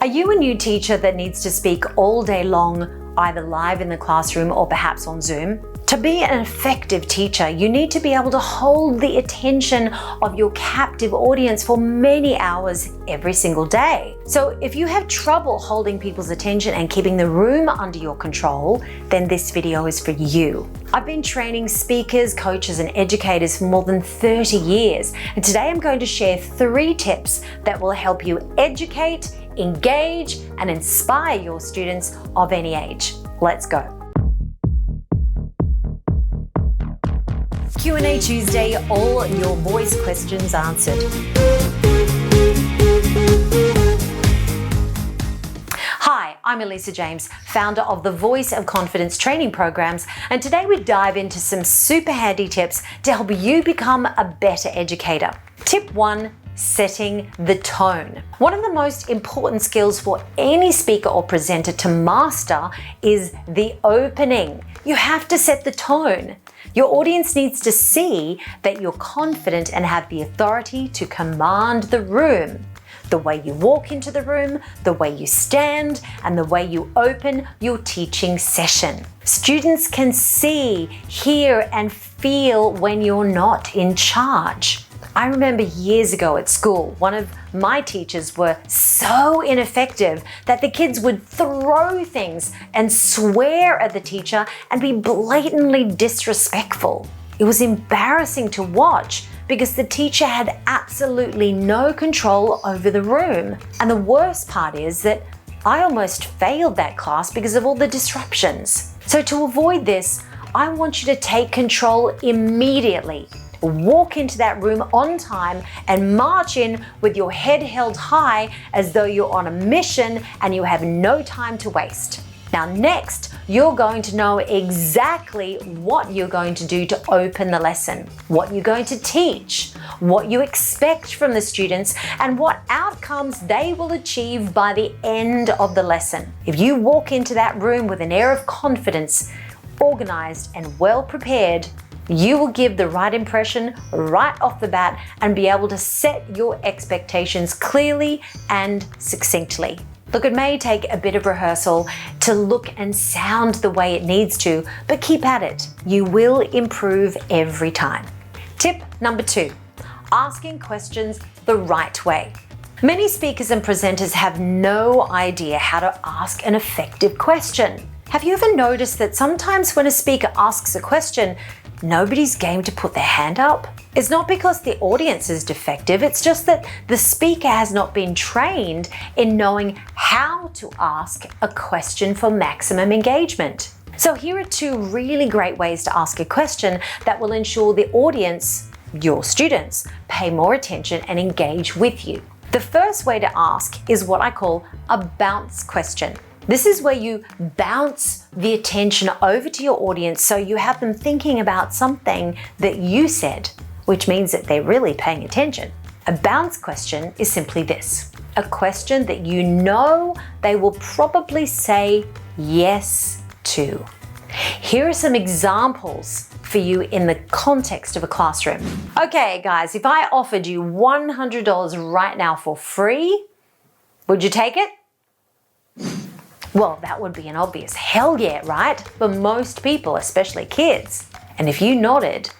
Are you a new teacher that needs to speak all day long, either live in the classroom or perhaps on Zoom? To be an effective teacher, you need to be able to hold the attention of your captive audience for many hours every single day. So if you have trouble holding people's attention and keeping the room under your control, then this video is for you. I've been training speakers, coaches, and educators for more than 30 years, and today I'm going to share 3 tips that will help you educate, engage, and inspire your students of any age. Let's go. Q&A Tuesday, all your voice questions answered. Hi, I'm Elisa James, founder of the Voice of Confidence training programs, and today we dive into some super handy tips to help you become a better educator. Tip 1. Setting the tone. One of the most important skills for any speaker or presenter to master is the opening. You have to set the tone. Your audience needs to see that you're confident and have the authority to command the room. The way you walk into the room, the way you stand, and the way you open your teaching session. Students can see, hear, and feel when you're not in charge. I remember years ago at school, one of my teachers were so ineffective that the kids would throw things and swear at the teacher and be blatantly disrespectful. It was embarrassing to watch because the teacher had absolutely no control over the room. And the worst part is that I almost failed that class because of all the disruptions. So to avoid this, I want you to take control immediately. Walk into that room on time and march in with your head held high as though you're on a mission and you have no time to waste. Now next, you're going to know exactly what you're going to do to open the lesson, what you're going to teach, what you expect from the students, and what outcomes they will achieve by the end of the lesson. If you walk into that room with an air of confidence, organized and well prepared, you will give the right impression right off the bat and be able to set your expectations clearly and succinctly. Look, it may take a bit of rehearsal to look and sound the way it needs to, but keep at it. You will improve every time. Tip number 2, asking questions the right way. Many speakers and presenters have no idea how to ask an effective question. Have you ever noticed that sometimes when a speaker asks a question, nobody's game to put their hand up? It's not because the audience is defective, it's just that the speaker has not been trained in knowing how to ask a question for maximum engagement. So here are 2 really great ways to ask a question that will ensure the audience, your students, pay more attention and engage with you. The first way to ask is what I call a bounce question. This is where you bounce the attention over to your audience so you have them thinking about something that you said, which means that they're really paying attention. A bounce question is simply this: a question that you know they will probably say yes to. Here are some examples for you in the context of a classroom. Okay, guys, if I offered you $100 right now for free, would you take it? Well, that would be an obvious hell yeah, right? For most people, especially kids. And if you nodded,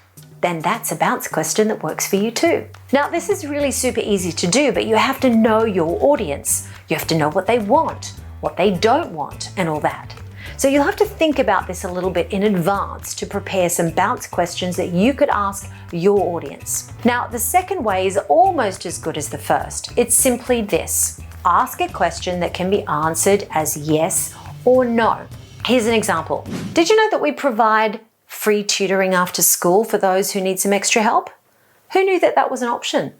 then that's a bounce question that works for you too. Now, this is really super easy to do, but you have to know your audience. You have to know what they want, what they don't want, and all that. So you'll have to think about this a little bit in advance to prepare some bounce questions that you could ask your audience. Now, the second way is almost as good as the first. It's simply this: ask a question that can be answered as yes or no. Here's an example. Did you know that we provide free tutoring after school for those who need some extra help? Who knew that that was an option?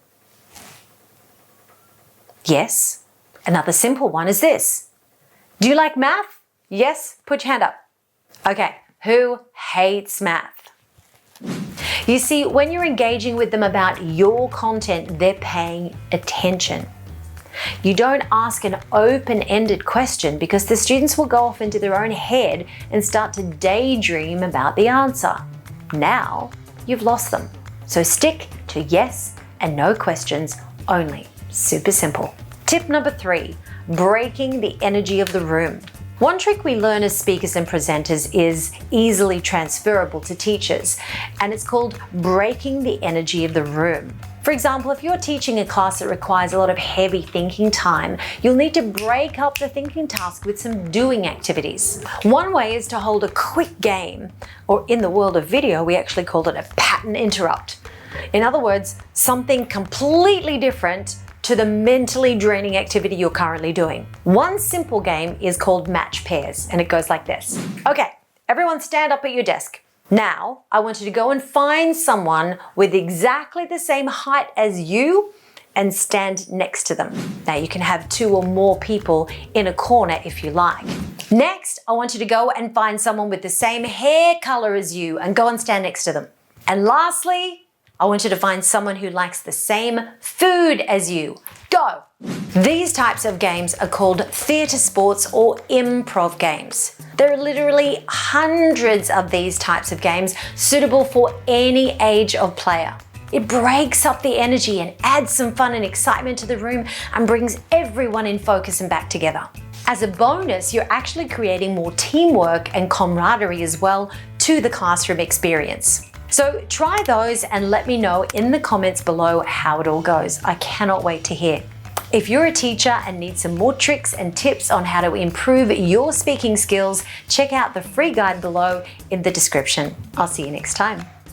Yes. Another simple one is this: do you like math? Yes, put your hand up. Okay, who hates math? You see, when you're engaging with them about your content, they're paying attention. You don't ask an open-ended question because the students will go off into their own head and start to daydream about the answer. Now, you've lost them. So stick to yes and no questions only. Super simple. Tip number 3, breaking the energy of the room. One trick we learn as speakers and presenters is easily transferable to teachers, and it's called breaking the energy of the room. For example, if you're teaching a class that requires a lot of heavy thinking time, you'll need to break up the thinking task with some doing activities. One way is to hold a quick game, or in the world of video, we actually call it a pattern interrupt. In other words, something completely different to the mentally draining activity you're currently doing. One simple game is called match pairs, and it goes like this. Okay, everyone stand up at your desk. Now, I want you to go and find someone with exactly the same height as you and stand next to them. Now, you can have 2 or more people in a corner if you like. Next, I want you to go and find someone with the same hair color as you and go and stand next to them. And lastly, I want you to find someone who likes the same food as you. Go! These types of games are called theatre sports or improv games. There are literally hundreds of these types of games suitable for any age of player. It breaks up the energy and adds some fun and excitement to the room and brings everyone in focus and back together. As a bonus, you're actually creating more teamwork and camaraderie as well to the classroom experience. So try those and let me know in the comments below how it all goes. I cannot wait to hear. If you're a teacher and need some more tricks and tips on how to improve your speaking skills, check out the free guide below in the description. I'll see you next time.